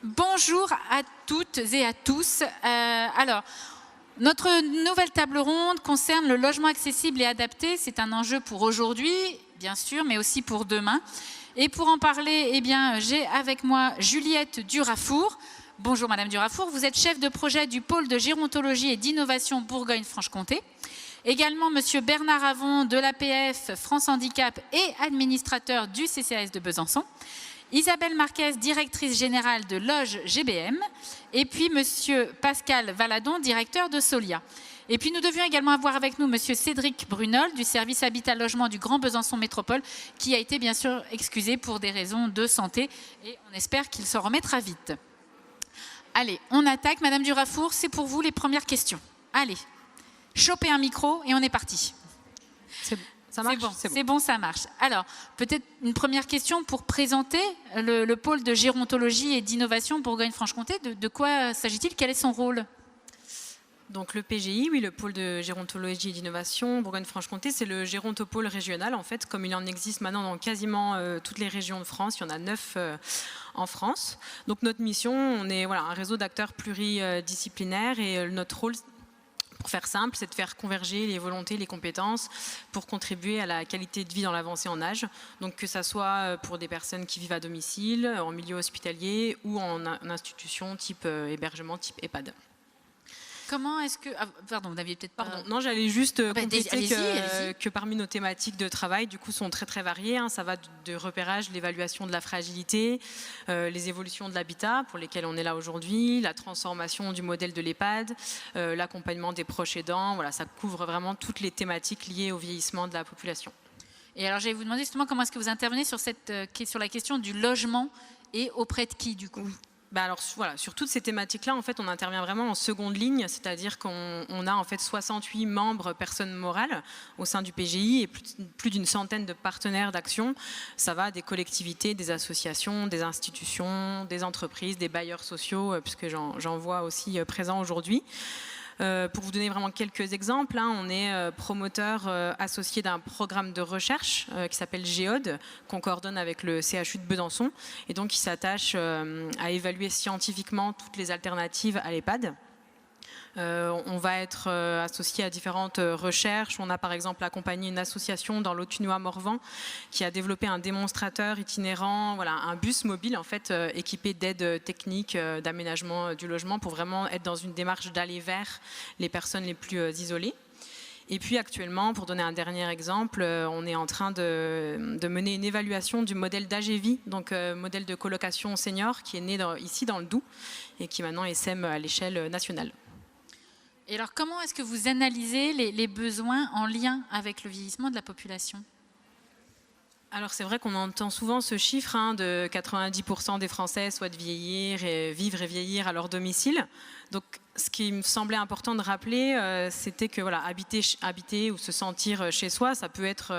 Bonjour à toutes et à tous. Alors, notre nouvelle table ronde concerne le logement accessible et adapté. C'est un enjeu pour aujourd'hui, bien sûr, mais aussi pour demain. Et pour en parler, eh bien, j'ai avec moi Juliette Durafour. Bonjour Madame Durafour, vous êtes chef de projet du pôle de gérontologie et d'innovation Bourgogne-Franche-Comté. Également Monsieur Bernard Avon de l'APF France Handicap et administrateur du CCAS de Besançon. Isabelle Marquez, directrice générale de Loge GBM, et puis Monsieur Pascal Valadon, directeur de Solia. Et puis nous devions également avoir avec nous Monsieur Cédric Brunol du service Habitat Logement du Grand Besançon Métropole, qui a été bien sûr excusé pour des raisons de santé, et on espère qu'il s'en remettra vite. Allez, on attaque. Madame Durafour, c'est pour vous les premières questions. Allez, chopez un micro et on est parti. Ça marche, c'est bon, ça marche. Alors, peut-être une première question pour présenter le pôle de gérontologie et d'innovation Bourgogne-Franche-Comté. De quoi s'agit-il? Quel est son rôle? Donc le PGI, oui, le pôle de gérontologie et d'innovation Bourgogne-Franche-Comté, c'est le gérontopôle régional, en fait, comme il en existe maintenant dans quasiment toutes les régions de France. Il y en a 9 en France. Donc notre mission, on est un réseau d'acteurs pluridisciplinaires et notre rôle, pour faire simple, c'est de faire converger les volontés, les compétences pour contribuer à la qualité de vie dans l'avancée en âge. Donc que ça soit pour des personnes qui vivent à domicile, en milieu hospitalier ou en institution type hébergement, type EHPAD. Comment est-ce que... Ah, pardon, vous n'aviez peut-être pas... Pardon, non, j'allais juste compléter que parmi nos thématiques de travail, du coup, sont très très variées. Ça va de repérage, l'évaluation de la fragilité, les évolutions de l'habitat pour lesquelles on est là aujourd'hui, la transformation du modèle de l'EHPAD, l'accompagnement des proches aidants. Voilà, ça couvre vraiment toutes les thématiques liées au vieillissement de la population. Et alors, j'allais vous demander justement comment est-ce que vous intervenez sur la question du logement et auprès de qui, du coup? Alors voilà, sur toutes ces thématiques-là, en fait, on intervient vraiment en seconde ligne, c'est-à-dire qu'on a en fait 68 membres personnes morales au sein du PGI et plus d'une centaine de partenaires d'action. Ça va des collectivités, des associations, des institutions, des entreprises, des bailleurs sociaux, puisque j'en vois aussi présents aujourd'hui. Pour vous donner vraiment quelques exemples, on est promoteur associé d'un programme de recherche qui s'appelle GEOD, qu'on coordonne avec le CHU de Besançon, et donc qui s'attache à évaluer scientifiquement toutes les alternatives à l'EHPAD. On va être associé à différentes recherches. On a par exemple accompagné une association dans l'Autunois-Morvan qui a développé un démonstrateur itinérant, un bus mobile en fait équipé d'aides techniques d'aménagement du logement pour vraiment être dans une démarche d'aller vers les personnes les plus isolées. Et puis actuellement, pour donner un dernier exemple, on est en train de mener une évaluation du modèle d'AGV, donc modèle de colocation senior qui est né ici dans le Doubs et qui maintenant essaime à l'échelle nationale. Et alors, comment est-ce que vous analysez les besoins en lien avec le vieillissement de la population? Alors c'est vrai qu'on entend souvent ce chiffre de 90% des Français souhaitent vieillir et vivre et vieillir à leur domicile. Donc ce qui me semblait important de rappeler, c'était que habiter ou se sentir chez soi, ça peut être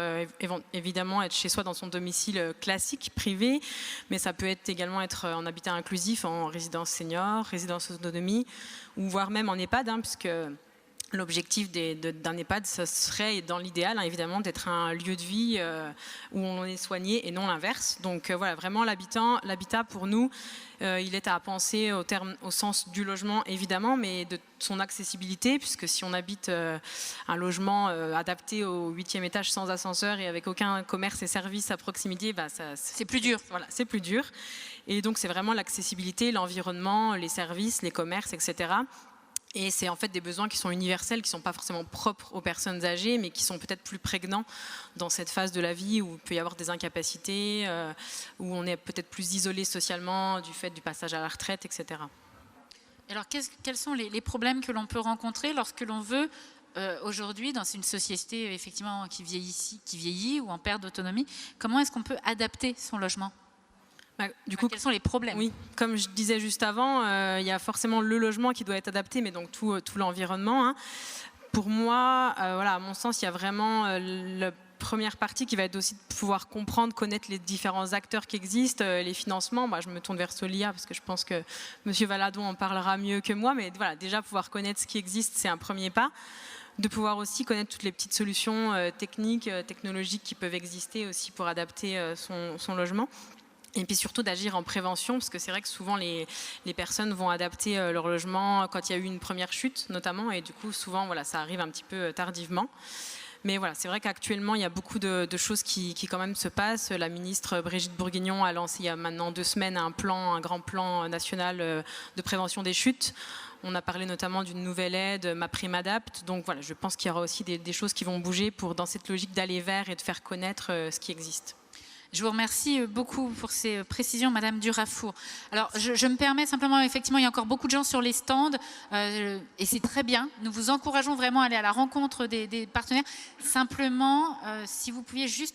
évidemment être chez soi dans son domicile classique, privé, mais ça peut également être en habitat inclusif, en résidence senior, résidence autonomie, ou voire même en EHPAD, puisque l'objectif d'un EHPAD, ce serait, dans l'idéal, évidemment, d'être un lieu de vie où on est soigné et non l'inverse. Donc voilà, vraiment l'habitat pour nous, il est à penser au sens du logement, évidemment, mais de son accessibilité, puisque si on habite un logement adapté au 8e étage sans ascenseur et avec aucun commerce et services à proximité, c'est plus dur. Voilà, c'est plus dur. Et donc c'est vraiment l'accessibilité, l'environnement, les services, les commerces, etc. Et c'est en fait des besoins qui sont universels, qui ne sont pas forcément propres aux personnes âgées, mais qui sont peut-être plus prégnants dans cette phase de la vie où il peut y avoir des incapacités, où on est peut-être plus isolé socialement du fait du passage à la retraite, etc. Alors, quels sont les problèmes que l'on peut rencontrer lorsque l'on veut, aujourd'hui, dans une société effectivement qui vieillit ou en perte d'autonomie, comment est-ce qu'on peut adapter son logement ? Quels sont les problèmes? Oui, comme je disais juste avant, il y a forcément le logement qui doit être adapté, mais donc tout l'environnement. Pour moi, à mon sens, il y a vraiment la première partie qui va être aussi de pouvoir comprendre, connaître les différents acteurs qui existent, les financements. Moi, je me tourne vers Solia parce que je pense que M. Valadon en parlera mieux que moi, mais voilà, déjà pouvoir connaître ce qui existe, c'est un premier pas. De pouvoir aussi connaître toutes les petites solutions techniques, technologiques qui peuvent exister aussi pour adapter son logement. Et puis surtout d'agir en prévention, parce que c'est vrai que souvent les personnes vont adapter leur logement quand il y a eu une première chute notamment, et du coup souvent voilà, ça arrive un petit peu tardivement. Mais voilà, c'est vrai qu'actuellement il y a beaucoup de choses qui quand même se passent. La ministre Brigitte Bourguignon a lancé il y a maintenant 2 semaines un grand plan national de prévention des chutes. On a parlé notamment d'une nouvelle aide, MaPrimeAdapt'. Donc voilà, je pense qu'il y aura aussi des choses qui vont bouger dans cette logique d'aller vers et de faire connaître ce qui existe. Je vous remercie beaucoup pour ces précisions, Madame Durafour. Alors, je me permets simplement, effectivement, il y a encore beaucoup de gens sur les stands, et c'est très bien. Nous vous encourageons vraiment à aller à la rencontre des partenaires. Simplement, si vous pouviez juste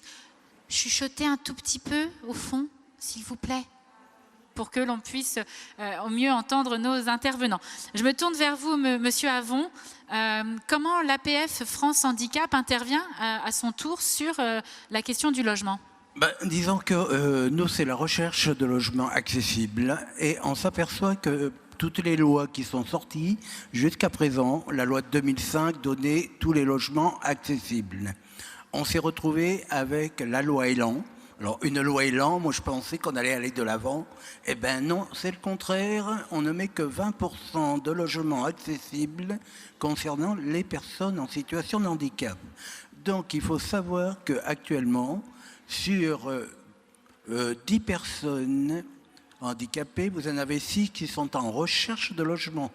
chuchoter un tout petit peu au fond, s'il vous plaît, pour que l'on puisse au mieux entendre nos intervenants. Je me tourne vers vous, Monsieur Avon. Comment l'APF France Handicap intervient à son tour sur la question du logement ? Disons que nous, c'est la recherche de logements accessibles et on s'aperçoit que toutes les lois qui sont sorties, jusqu'à présent, la loi de 2005 donnait tous les logements accessibles. On s'est retrouvé avec la loi Elan. Alors, une loi Elan, moi je pensais qu'on allait aller de l'avant. Eh bien non, c'est le contraire. On ne met que 20% de logements accessibles concernant les personnes en situation de handicap. Donc, il faut savoir qu'actuellement, sur 10 personnes handicapées, vous en avez 6 qui sont en recherche de logement.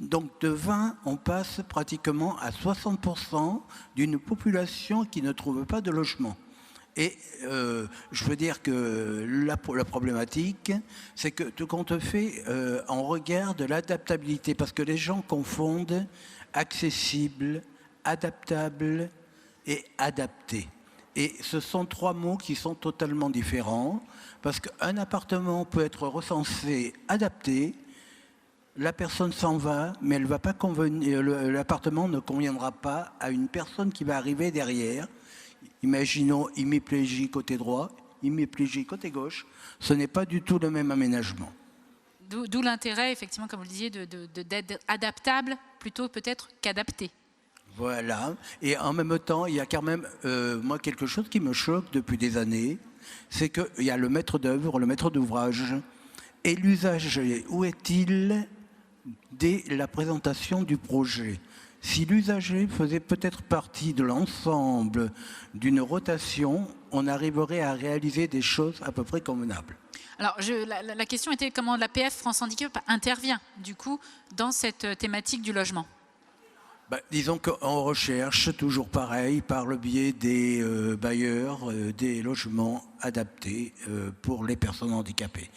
Donc de 20, on passe pratiquement à 60% d'une population qui ne trouve pas de logement. Et je veux dire que la problématique, c'est que tout compte fait, on regarde l'adaptabilité, parce que les gens confondent accessible, adaptable et adapté. Et ce sont 3 mots qui sont totalement différents, parce qu'un appartement peut être recensé adapté, la personne s'en va, mais elle va pas convenir, l'appartement ne conviendra pas à une personne qui va arriver derrière. Imaginons hémiplégie côté droit, hémiplégie côté gauche, ce n'est pas du tout le même aménagement. D'où l'intérêt, effectivement, comme vous le disiez, d'être adaptable plutôt peut-être qu'adapté. Voilà, et en même temps, il y a quand même, moi, quelque chose qui me choque depuis des années, c'est qu'il y a le maître d'œuvre, le maître d'ouvrage, et l'usager, où est-il dès la présentation du projet ? Si l'usager faisait peut-être partie de l'ensemble d'une rotation, on arriverait à réaliser des choses à peu près convenables. Alors, la question était comment l'APF France Handicap intervient, du coup, dans cette thématique du logement. Disons qu'on recherche toujours pareil par le biais des bailleurs des logements adaptés pour les personnes handicapées.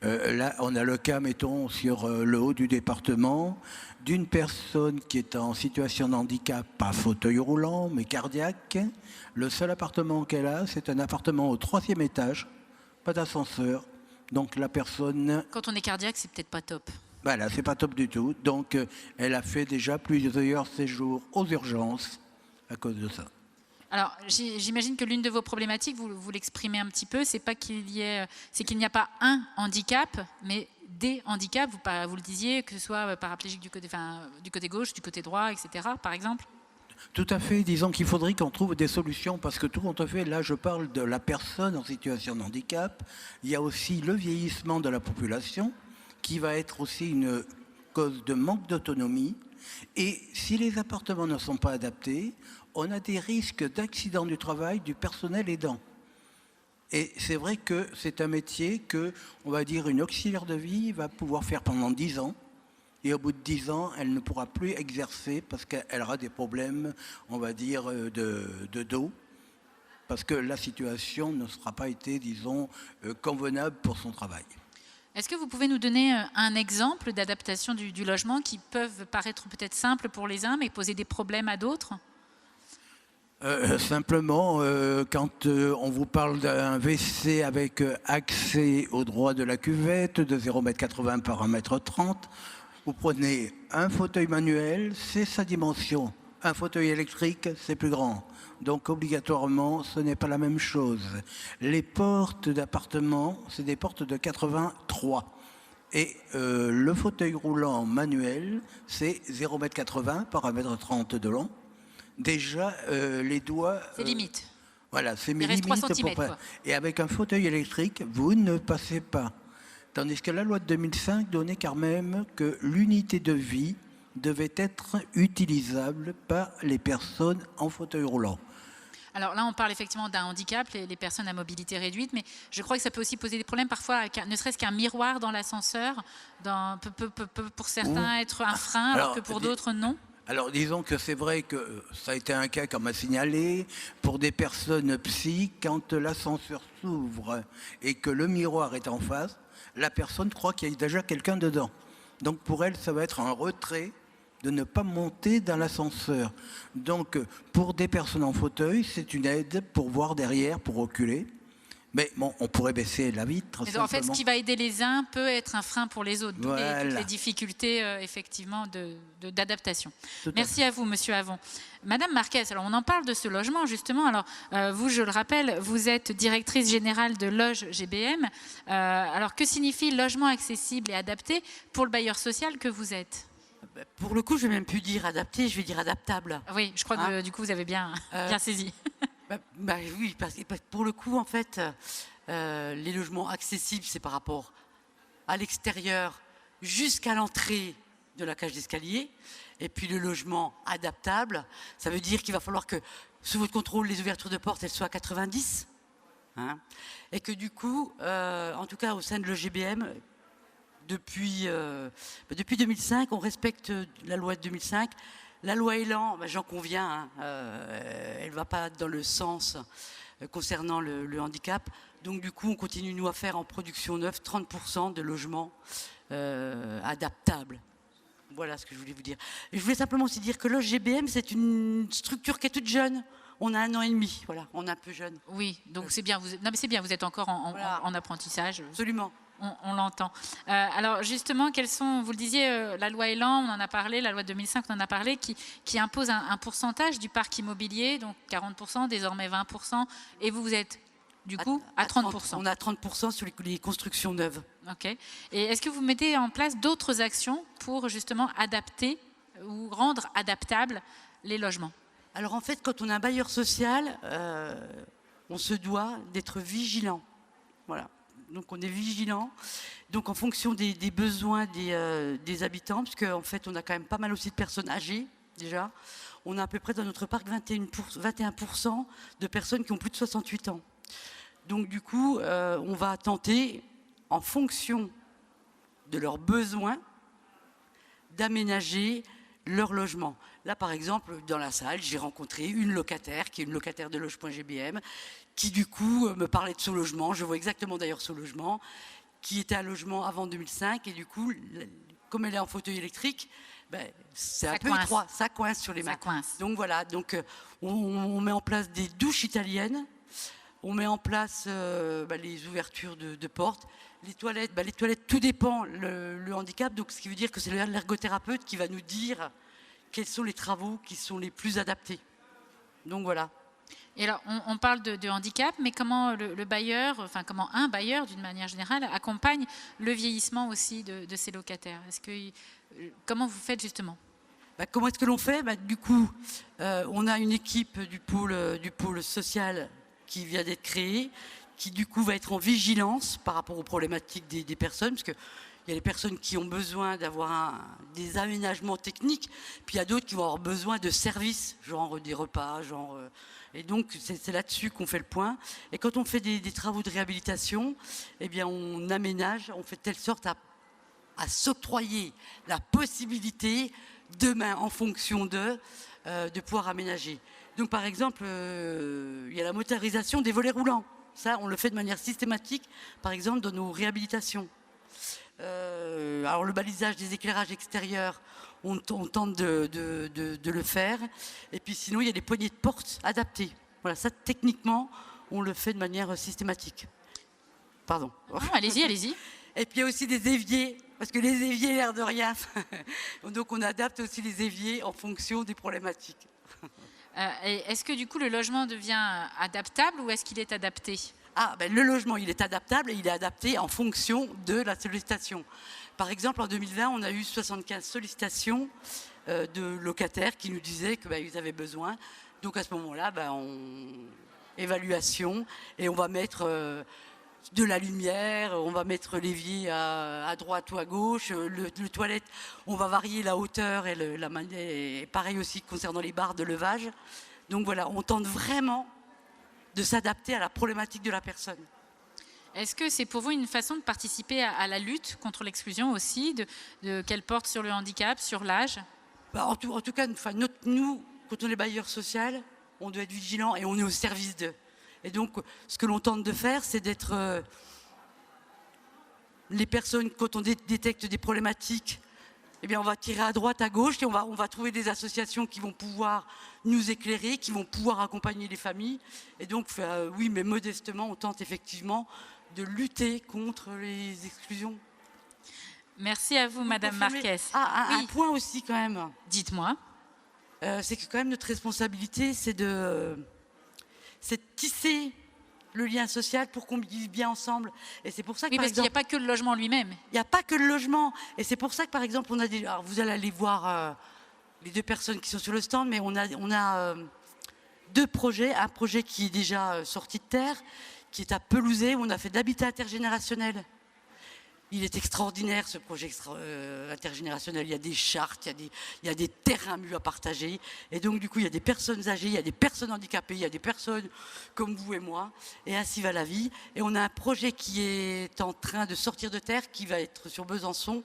Là, on a le cas, mettons, sur le haut du département, d'une personne qui est en situation de handicap, pas fauteuil roulant, mais cardiaque. Le seul appartement qu'elle a, c'est un appartement au 3e étage, pas d'ascenseur. Donc la personne... Quand on est cardiaque, c'est peut-être pas top. Voilà, c'est pas top du tout. Donc, elle a fait déjà plusieurs séjours aux urgences à cause de ça. Alors, j'imagine que l'une de vos problématiques, vous l'exprimez un petit peu, c'est qu'il n'y a pas un handicap, mais des handicaps. Vous le disiez, que ce soit paraplégique du côté gauche, du côté droit, etc. Par exemple. Tout à fait. Disons qu'il faudrait qu'on trouve des solutions, parce que tout compte fait, là, je parle de la personne en situation de handicap. Il y a aussi le vieillissement de la population, qui va être aussi une cause de manque d'autonomie. Et si les appartements ne sont pas adaptés, on a des risques d'accident du travail du personnel aidant. Et c'est vrai que c'est un métier que, on va dire, une auxiliaire de vie va pouvoir faire pendant 10 ans. Et au bout de 10 ans, elle ne pourra plus exercer parce qu'elle aura des problèmes, on va dire, de dos. Parce que la situation ne sera pas été, disons, convenable pour son travail. Est-ce que vous pouvez nous donner un exemple d'adaptation du logement qui peuvent paraître peut-être simples pour les uns, mais poser des problèmes à d'autres ? Simplement, quand on vous parle d'un WC avec accès au droit de la cuvette de 0,80 m par 1,30 m, vous prenez un fauteuil manuel, c'est sa dimension. Un fauteuil électrique, c'est plus grand. Donc obligatoirement, ce n'est pas la même chose. Les portes d'appartement, c'est des portes de 83. Et le fauteuil roulant manuel, c'est 0,80 m par 1,30 m de long. Déjà, les doigts... C'est limite. Voilà, c'est mes Il reste 3 limites centimètres, pour quoi. Et avec un fauteuil électrique, vous ne passez pas. Tandis que la loi de 2005 donnait quand même que l'unité de vie devait être utilisable par les personnes en fauteuil roulant. Alors là, on parle effectivement d'un handicap, les personnes à mobilité réduite, mais je crois que ça peut aussi poser des problèmes parfois, ne serait-ce qu'un miroir dans l'ascenseur, peut pour certains être un frein, alors que pour d'autres, non. Alors disons que c'est vrai que ça a été un cas qu'on m'a signalé pour des personnes psy, quand l'ascenseur s'ouvre et que le miroir est en face, la personne croit qu'il y a déjà quelqu'un dedans. Donc pour elle, ça va être un retrait de ne pas monter dans l'ascenseur. Donc pour des personnes en fauteuil, c'est une aide pour voir derrière, pour reculer. Mais bon, on pourrait baisser la vitre. Mais en fait, ce qui va aider les uns peut être un frein pour les autres. Voilà. Toutes les difficultés, effectivement, d'adaptation. Merci à vous, Monsieur Avon. Madame Marquez, alors on en parle de ce logement, justement. Alors, vous, je le rappelle, vous êtes directrice générale de Loge GBM. Alors, que signifie logement accessible et adapté pour le bailleur social que vous êtes? Pour le coup, je ne vais même plus dire adapté, je vais dire adaptable. Oui, je crois que du coup, vous avez bien saisi. Oui, parce que pour le coup, en fait, les logements accessibles, c'est par rapport à l'extérieur jusqu'à l'entrée de la cage d'escalier. Et puis le logement adaptable, ça veut dire qu'il va falloir que, sous votre contrôle, les ouvertures de porte, elles soient à 90. Hein, et que du coup, en tout cas au sein de l'EGBM, depuis 2005, on respecte la loi de 2005. La loi Elan, j'en conviens, elle ne va pas dans le sens concernant le handicap. Donc du coup, on continue, nous, à faire en production neuve 30% de logements adaptables. Voilà ce que je voulais vous dire. Je voulais simplement aussi dire que l'OGBM, c'est une structure qui est toute jeune. On a 1 an et demi, voilà, on est un peu jeune. Oui, donc c'est bien. Non, mais c'est bien, vous êtes encore en apprentissage. Absolument. On l'entend. Alors justement, quels sont, vous le disiez, la loi Elan, on en a parlé, la loi de 2005, on en a parlé, qui impose un pourcentage du parc immobilier, donc 40%, désormais 20%, et vous êtes du coup à 30%. On a 30% sur les constructions neuves. Ok. Et est-ce que vous mettez en place d'autres actions pour justement adapter ou rendre adaptables les logements? Alors en fait, quand on est un bailleur social, on se doit d'être vigilant. Voilà. Donc on est vigilant. Donc en fonction des besoins des habitants, puisque en fait on a quand même pas mal aussi de personnes âgées déjà. On a à peu près dans notre parc 21% de personnes qui ont plus de 68 ans. Donc du coup, on va tenter, en fonction de leurs besoins, d'aménager leur logement. Là, par exemple, dans la salle, j'ai rencontré une locataire, qui est une locataire de Loge.gbm, qui du coup me parlait de son logement, je vois exactement d'ailleurs son logement, qui était un logement avant 2005, et du coup, comme elle est en fauteuil électrique, c'est un peu étroit, ça coince sur les mains. Donc voilà, donc on met en place des douches italiennes, on met en place les ouvertures de portes, les toilettes, tout dépend le handicap, donc ce qui veut dire que c'est l'ergothérapeute qui va nous dire quels sont les travaux qui sont les plus adaptés. Donc voilà. Et alors, on parle de handicap, mais comment le bailleur, enfin comment un bailleur d'une manière générale accompagne le vieillissement aussi de ses locataires? Comment vous faites justement? Comment est-ce que l'on fait? Du coup, on a une équipe du pôle social qui vient d'être créée, qui du coup va être en vigilance par rapport aux problématiques des personnes, parce que il y a des personnes qui ont besoin d'avoir des aménagements techniques, puis il y a d'autres qui vont avoir besoin de services, genre des repas, et donc c'est là-dessus qu'on fait le point. Et quand on fait des travaux de réhabilitation, eh bien on aménage, on fait de telle sorte à s'octroyer la possibilité demain, en fonction de pouvoir aménager. Donc par exemple, il y a la motorisation des volets roulants. Ça, on le fait de manière systématique, par exemple, dans nos réhabilitations. Alors le balisage des éclairages extérieurs, on tente de le faire. Et puis sinon, il y a des poignées de porte adaptées. Voilà, ça, techniquement, on le fait de manière systématique. Pardon. Allez-y, allez-y. Et puis il y a aussi des éviers, parce que les éviers, l'air de rien. Donc on adapte aussi les éviers en fonction des problématiques. Est-ce que du coup le logement devient adaptable ou est-ce qu'il est adapté? Le logement, il est adaptable et il est adapté en fonction de la sollicitation. Par exemple, en 2020, on a eu 75 sollicitations de locataires qui nous disaient qu'ils avaient besoin. Donc à ce moment-là, évaluation, et on va mettre de la lumière, on va mettre l'évier à droite ou à gauche, le toilette, on va varier la hauteur et pareil aussi concernant les barres de levage. Donc voilà, on tente vraiment de s'adapter à la problématique de la personne. Est-ce que c'est pour vous une façon de participer à la lutte contre l'exclusion aussi, qu'elle porte sur le handicap, sur l'âge? En tout cas, nous, quand on est bailleur social, on doit être vigilant et on est au service d'eux. Et donc, ce que l'on tente de faire, c'est d'être les personnes, quand on détecte des problématiques, eh bien, on va tirer à droite, à gauche, et on va trouver des associations qui vont pouvoir nous éclairer, qui vont pouvoir accompagner les familles. Et donc, oui, mais modestement, on tente effectivement de lutter contre les exclusions. Merci à vous, Madame Marquez. Un point aussi, quand même. Dites-moi. C'est que quand même notre responsabilité, c'est de tisser le lien social pour qu'on vive bien ensemble. Et c'est pour ça que, parce qu'il n'y a pas que le logement lui-même. Il n'y a pas que le logement. Et c'est pour ça que, par exemple, on a des... Alors, vous allez aller voir les deux personnes qui sont sur le stand, mais on a deux projets. Un projet qui est déjà sorti de terre, qui est à Pelouzet, où on a fait de l'habitat intergénérationnel. Il est extraordinaire, ce projet intergénérationnel. Il y a des chartes, il y a des terrains mûrs à partager. Et donc, du coup, il y a des personnes âgées, il y a des personnes handicapées, il y a des personnes comme vous et moi. Et ainsi va la vie. Et on a un projet qui est en train de sortir de terre, qui va être sur Besançon.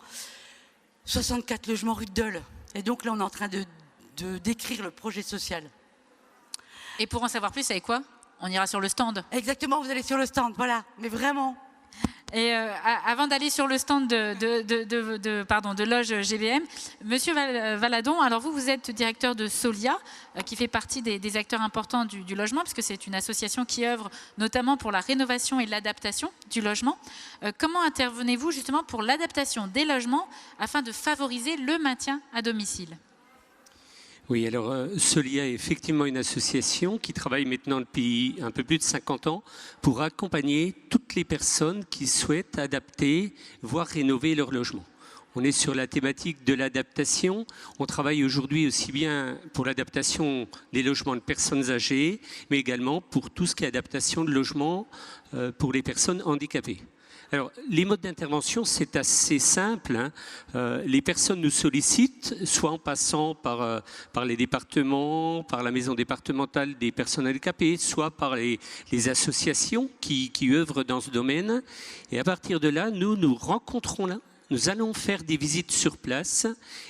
64 logements rue de Dole. Et donc là, on est en train de décrire le projet social. Et pour en savoir plus, avec quoi? On ira sur le stand. Exactement, vous allez sur le stand, voilà. Mais vraiment... Et avant d'aller sur le stand de Loge GBM, Monsieur Valadon, alors vous êtes directeur de Solia, qui fait partie des acteurs importants du logement, puisque c'est une association qui œuvre notamment pour la rénovation et l'adaptation du logement. Comment intervenez-vous justement pour l'adaptation des logements afin de favoriser le maintien à domicile? Oui, alors Solia est effectivement une association qui travaille maintenant depuis un peu plus de 50 ans pour accompagner toutes les personnes qui souhaitent adapter, voire rénover leur logement. On est sur la thématique de l'adaptation. On travaille aujourd'hui aussi bien pour l'adaptation des logements de personnes âgées, mais également pour tout ce qui est adaptation de logements pour les personnes handicapées. Alors, les modes d'intervention, c'est assez simple. Les personnes nous sollicitent, soit en passant par les départements, par la maison départementale des personnes handicapées, soit par les associations qui œuvrent dans ce domaine. Et à partir de là, nous rencontrons là. Nous allons faire des visites sur place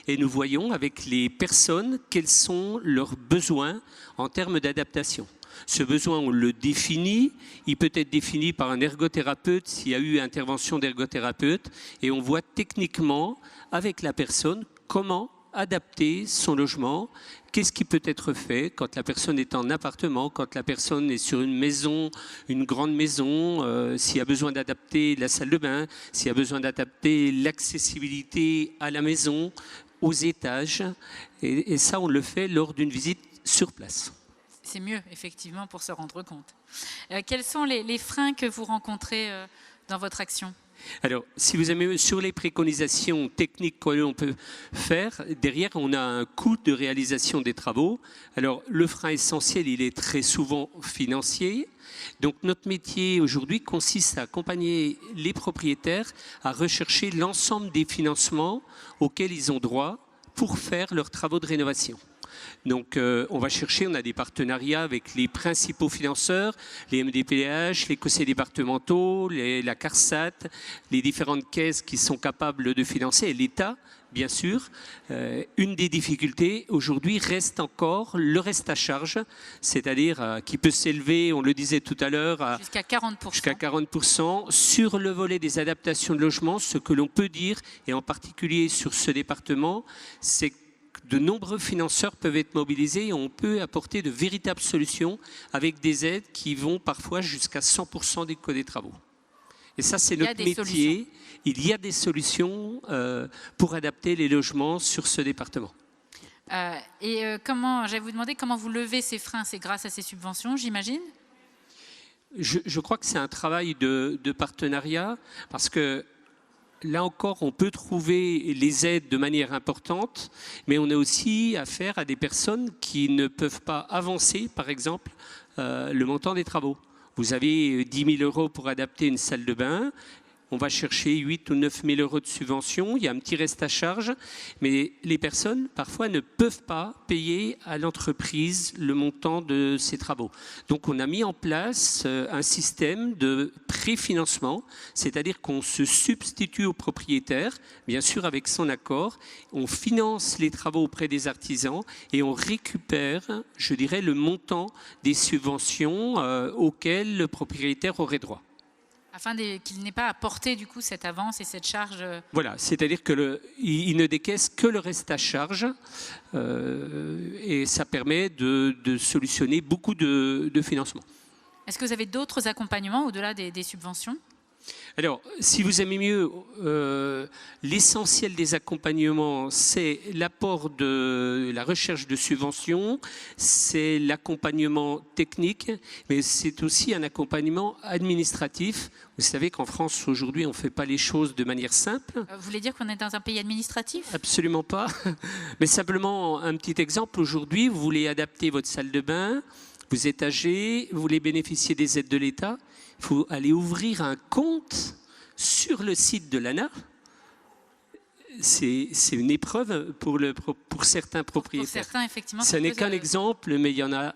et nous voyons avec les personnes quels sont leurs besoins en termes d'adaptation. Ce besoin, on le définit. Il peut être défini par un ergothérapeute s'il y a eu intervention d'ergothérapeute. Et on voit techniquement avec la personne comment adapter son logement. Qu'est-ce qui peut être fait quand la personne est en appartement, quand la personne est sur une maison, une grande maison, s'il y a besoin d'adapter la salle de bain, s'il y a besoin d'adapter l'accessibilité à la maison, aux étages. Et ça, on le fait lors d'une visite sur place. C'est mieux, effectivement, pour se rendre compte. Quels sont les freins que vous rencontrez dans votre action? Alors, si vous aimez, sur les préconisations techniques que l'on peut faire, derrière, on a un coût de réalisation des travaux. Alors, le frein essentiel, il est très souvent financier. Donc, notre métier aujourd'hui consiste à accompagner les propriétaires à rechercher l'ensemble des financements auxquels ils ont droit pour faire leurs travaux de rénovation. Donc, on va chercher, on a des partenariats avec les principaux financeurs, les MDPH, les conseils départementaux, la CARSAT, les différentes caisses qui sont capables de financer, et l'État, bien sûr. Une des difficultés aujourd'hui reste encore le reste à charge, c'est-à-dire qui peut s'élever, on le disait tout à l'heure, jusqu'à 40%. Jusqu'à 40% sur le volet des adaptations de logement. Ce que l'on peut dire, et en particulier sur ce département, c'est que de nombreux financeurs peuvent être mobilisés et on peut apporter de véritables solutions avec des aides qui vont parfois jusqu'à 100% des coûts des travaux. Et ça, c'est notre métier. Il y a des solutions pour adapter les logements sur ce département. J'allais vous demander comment vous levez ces freins? C'est grâce à ces subventions, j'imagine? Je crois que c'est un travail de partenariat parce que là encore, on peut trouver les aides de manière importante, mais on a aussi affaire à des personnes qui ne peuvent pas avancer, par exemple, le montant des travaux. Vous avez 10 000 € pour adapter une salle de bain. On va chercher 8 ou 9 000 € de subvention, il y a un petit reste à charge, mais les personnes, parfois, ne peuvent pas payer à l'entreprise le montant de ces travaux. Donc, on a mis en place un système de préfinancement, c'est-à-dire qu'on se substitue au propriétaire, bien sûr avec son accord, on finance les travaux auprès des artisans et on récupère, je dirais, le montant des subventions auxquelles le propriétaire aurait droit. Afin qu'il n'ait pas à porter du coup cette avance et cette charge. Voilà, c'est-à-dire qu'il ne décaisse que le reste à charge et ça permet de solutionner beaucoup de financements. Est-ce que vous avez d'autres accompagnements au-delà des subventions ? Alors, si vous aimez mieux, l'essentiel des accompagnements, c'est l'apport de la recherche de subventions, c'est l'accompagnement technique, mais c'est aussi un accompagnement administratif. Vous savez qu'en France, aujourd'hui, on ne fait pas les choses de manière simple. Vous voulez dire qu'on est dans un pays administratif ? Absolument pas. Mais simplement, un petit exemple. Aujourd'hui, vous voulez adapter votre salle de bain, vous êtes âgé, vous voulez bénéficier des aides de l'État. Il faut aller ouvrir un compte sur le site de l'ANA. C'est une épreuve pour certains propriétaires. Pour certains, effectivement. Ce n'est qu'un exemple, mais il y en a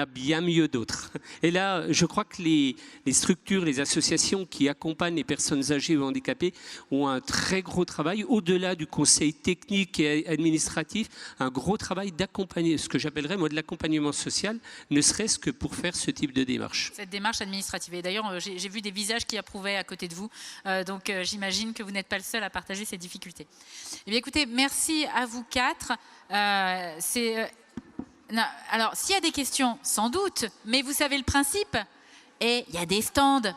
bien mieux d'autres. Et là, je crois que les structures, les associations qui accompagnent les personnes âgées ou handicapées ont un très gros travail, au-delà du conseil technique et administratif, un gros travail d'accompagner, ce que j'appellerais moi de l'accompagnement social, ne serait-ce que pour faire ce type de démarche. Cette démarche administrative. Et d'ailleurs, j'ai vu des visages qui approuvaient à côté de vous, donc j'imagine que vous n'êtes pas le seul à partager ces difficultés. Eh bien, écoutez, merci à vous quatre. Alors, s'il y a des questions, sans doute, mais vous savez le principe. Et il y a des stands.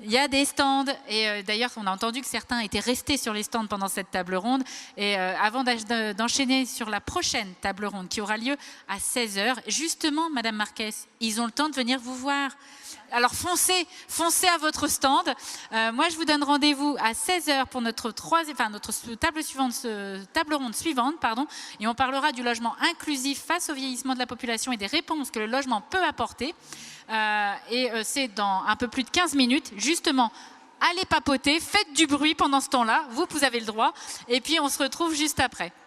Il y a des stands. Et d'ailleurs, on a entendu que certains étaient restés sur les stands pendant cette table ronde. Et avant d'enchaîner sur la prochaine table ronde qui aura lieu à 16h, justement, Madame Marquez, ils ont le temps de venir vous voir. Alors foncez à votre stand. Moi, je vous donne rendez-vous à 16h pour notre table ronde suivante, et on parlera du logement inclusif face au vieillissement de la population et des réponses que le logement peut apporter. C'est dans un peu plus de 15 minutes, justement. Allez papoter, faites du bruit pendant ce temps-là, vous avez le droit, et puis on se retrouve juste après.